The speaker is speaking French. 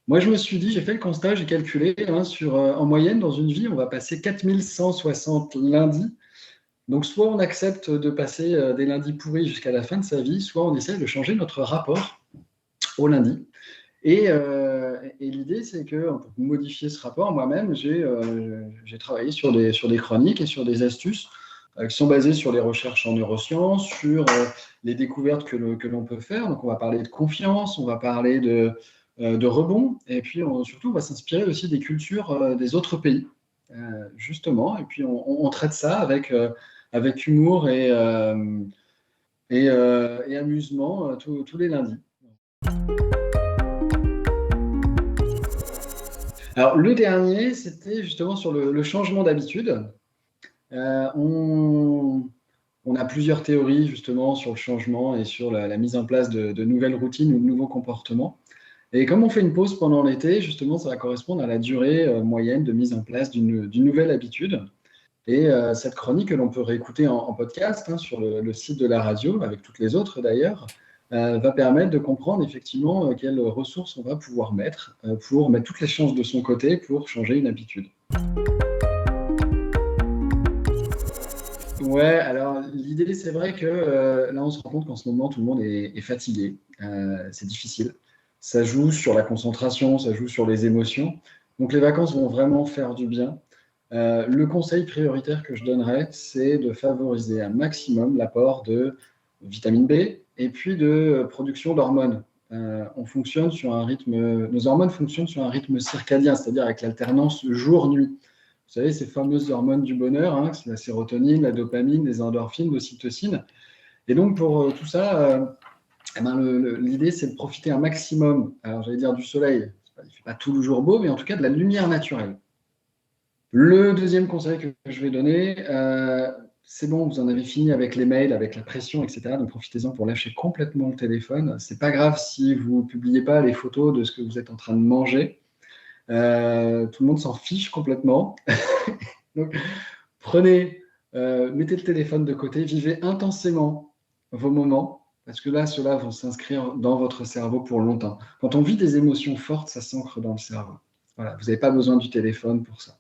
Moi, je me suis dit, j'ai fait le constat, j'ai calculé, hein, en moyenne, dans une vie, on va passer 4160 lundis. Donc, soit on accepte de passer des lundis pourris jusqu'à la fin de sa vie, soit on essaie de changer notre rapport au lundi. Et l'idée, c'est que pour modifier ce rapport, moi-même, j'ai travaillé sur des chroniques et sur des astuces qui sont basées sur les recherches en neurosciences, sur les découvertes que l'on peut faire. Donc, on va parler de confiance, on va parler de rebond, et puis surtout, on va s'inspirer aussi des cultures des autres pays, justement. Et puis, on traite ça avec humour et amusement tous les lundis. Alors, le dernier, c'était justement sur le changement d'habitude. Euh, on, on a plusieurs théories justement sur le changement et sur la mise en place de nouvelles routines ou de nouveaux comportements. Et comme on fait une pause pendant l'été, justement, ça va correspondre à la durée moyenne de mise en place d'une nouvelle habitude. Et cette chronique que l'on peut réécouter en podcast, hein, sur le site de la radio, avec toutes les autres d'ailleurs, va permettre de comprendre effectivement quelles ressources on va pouvoir mettre pour mettre toutes les chances de son côté pour changer une habitude. Ouais, alors l'idée, c'est vrai que là, on se rend compte qu'en ce moment, tout le monde est fatigué. C'est difficile. Ça joue sur la concentration, ça joue sur les émotions. Donc les vacances vont vraiment faire du bien. Le conseil prioritaire que je donnerais, c'est de favoriser un maximum l'apport de vitamine B et puis de production d'hormones. On fonctionne sur un rythme, nos hormones fonctionnent sur un rythme circadien, c'est-à-dire avec l'alternance jour-nuit. Vous savez, ces fameuses hormones du bonheur, hein, c'est la sérotonine, la dopamine, les endorphines, l'ocytocine. Et donc, pour tout ça, eh ben, l'idée, c'est de profiter un maximum, alors j'allais dire du soleil, il ne fait pas tout le jour beau, mais en tout cas de la lumière naturelle. Le deuxième conseil que je vais donner, c'est bon, vous en avez fini avec les mails, avec la pression, etc. Donc profitez-en pour lâcher complètement le téléphone. C'est pas grave si vous ne publiez pas les photos de ce que vous êtes en train de manger. Tout le monde s'en fiche complètement. Donc mettez le téléphone de côté, vivez intensément vos moments, parce que là, ceux-là vont s'inscrire dans votre cerveau pour longtemps. Quand on vit des émotions fortes, ça s'ancre dans le cerveau. Voilà, vous n'avez pas besoin du téléphone pour ça.